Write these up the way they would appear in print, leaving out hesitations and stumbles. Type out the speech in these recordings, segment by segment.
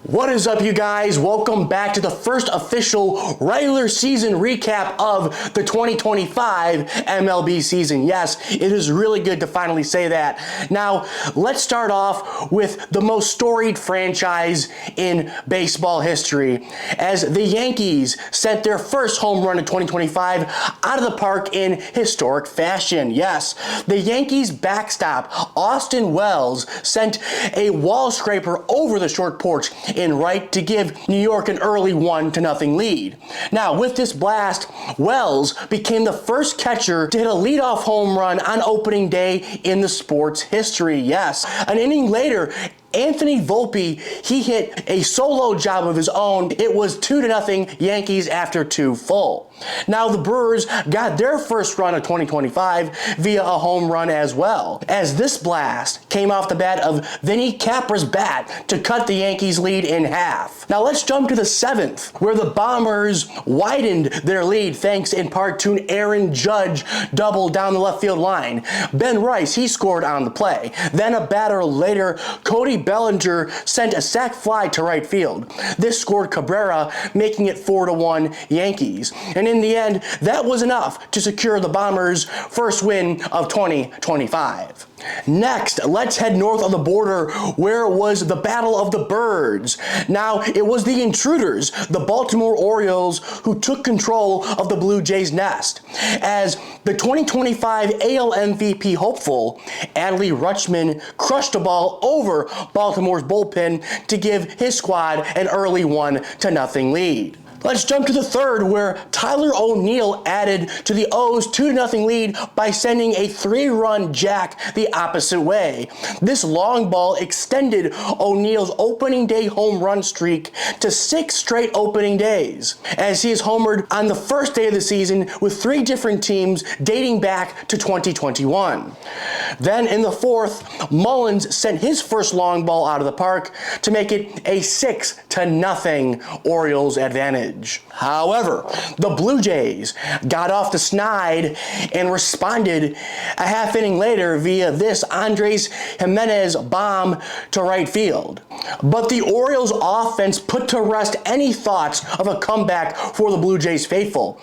What is up, you guys? Welcome back to the first official regular season recap of the 2025 MLB season. Yes, it is really good to finally say that. Now, let's start off with the most storied franchise in baseball history, as the Yankees sent their first home run in 2025 out of the park in historic fashion. Yes, the Yankees backstop Austin Wells sent a wall scraper over the short porch in right to give New York an early 1-0 lead. Now, with this blast, Wells became the first catcher to hit a leadoff home run on opening day in the sport's history. Yes, an inning later, Anthony Volpe, he hit a solo job of his own. It was 2-0 Yankees after 2 full. Now the Brewers got their first run of 2025 via a home run as well, as this blast came off the bat of Vinny Capra's bat to cut the Yankees lead in half. Now let's jump to the 7th, where the Bombers widened their lead thanks in part to an Aaron Judge double down the left field line. Ben Rice, he scored on the play. Then a batter later, Cody Bellinger sent a sac fly to right field. This scored Cabrera, making it 4-1 Yankees. And in the end, that was enough to secure the Bombers' first win of 2025. Next, let's head north of the border, where it was the Battle of the Birds. Now, it was the intruders, the Baltimore Orioles, who took control of the Blue Jays' nest, as the 2025 AL MVP hopeful, Adley Rutschman, crushed a ball over Baltimore's bullpen to give his squad an early 1-0 lead. Let's jump to the 3rd, where Tyler O'Neill added to the O's 2-0 lead by sending a 3-run jack the opposite way. This long ball extended O'Neill's opening day home run streak to 6 straight opening days, as he is homered on the first day of the season with 3 different teams dating back to 2021. Then in the 4th, Mullins sent his first long ball out of the park to make it a 6-0 Orioles advantage. However, the Blue Jays got off the snide and responded a half inning later via this Andres Jimenez bomb to right field. But the Orioles offense put to rest any thoughts of a comeback for the Blue Jays faithful,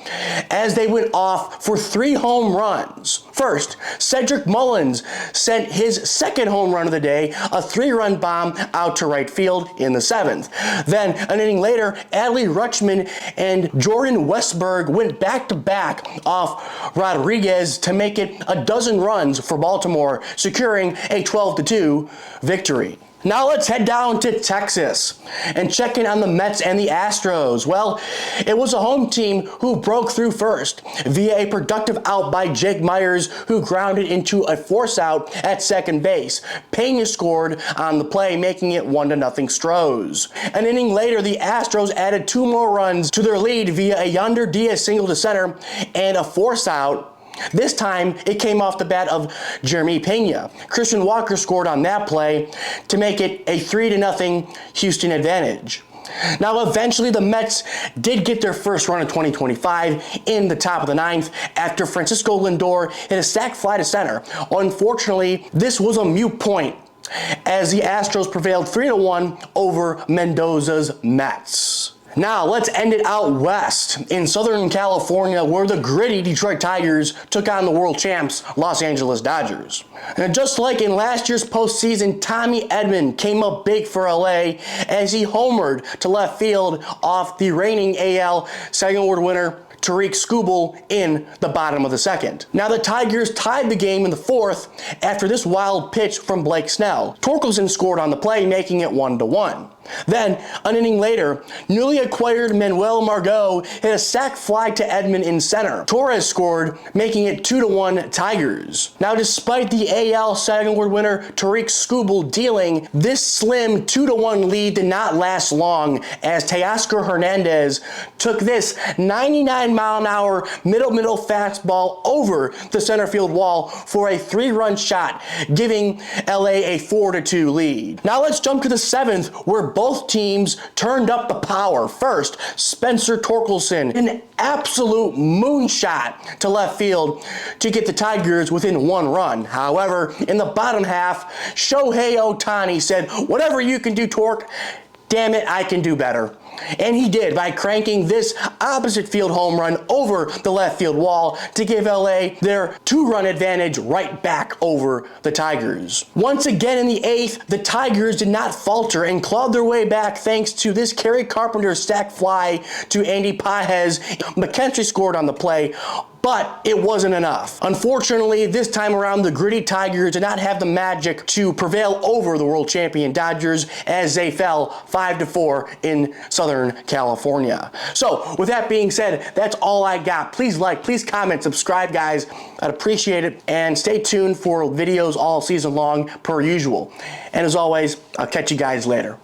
as they went off for 3 home runs. First, Cedric Mullins sent his 2nd home run of the day, a 3-run bomb out to right field in the 7th. Then, an inning later, Adley Rutschman and Jordan Westburg went back-to-back off Rodriguez to make it a dozen runs for Baltimore, securing a 12-2 victory. Now let's head down to Texas and check in on the Mets and the Astros. Well, it was a home team who broke through first via a productive out by Jake Myers, who grounded into a force out at second base. Pena scored on the play, making it 1-0 Stros. An inning later, the Astros added 2 more runs to their lead via a Yonder Diaz single to center and a force out. This time, it came off the bat of Jeremy Pena. Christian Walker scored on that play to make it a 3-0 Houston advantage. Now, eventually, the Mets did get their first run of 2025 in the top of the 9th after Francisco Lindor hit a sac fly to center. Unfortunately, this was a moot point, as the Astros prevailed 3-1 over Mendoza's Mets. Now, let's end it out west in Southern California, where the gritty Detroit Tigers took on the world champs Los Angeles Dodgers. And just like in last year's postseason, Tommy Edman came up big for LA as he homered to left field off the reigning AL Cy Young Award winner Tariq Skubal in the bottom of the 2nd. Now the Tigers tied the game in the 4th after this wild pitch from Blake Snell. Torkelson scored on the play, making it 1-1. Then, an inning later, newly acquired Manuel Margot hit a sac fly to Edman in center. Torres scored, making it 2-1 Tigers. Now, despite the AL Cy Young Award winner Tariq Skubal dealing, this slim 2-1 lead did not last long, as Teoscar Hernandez took this 99-mile-an-hour middle fastball over the center field wall for a 3-run shot, giving LA a 4-2 lead. Now let's jump to the 7th, where both teams turned up the power. First, Spencer Torkelson, an absolute moonshot to left field to get the Tigers within 1 run. However, in the bottom half, Shohei Ohtani said, "Whatever you can do, Torque, damn it, I can do better. And he did by cranking this opposite field home run over the left field wall to give LA their 2-run advantage right back over the Tigers. Once again in the 8th, the Tigers did not falter and clawed their way back thanks to this Kerry Carpenter sac fly to Andy Pages. McKenzie scored on the play, but it wasn't enough. Unfortunately, this time around, the gritty Tigers did not have the magic to prevail over the world champion Dodgers as they fell 5-4 in Southern California. So with that being said, that's all I got. Please like, please comment, subscribe, guys. I'd appreciate it. And stay tuned for videos all season long per usual. And as always, I'll catch you guys later.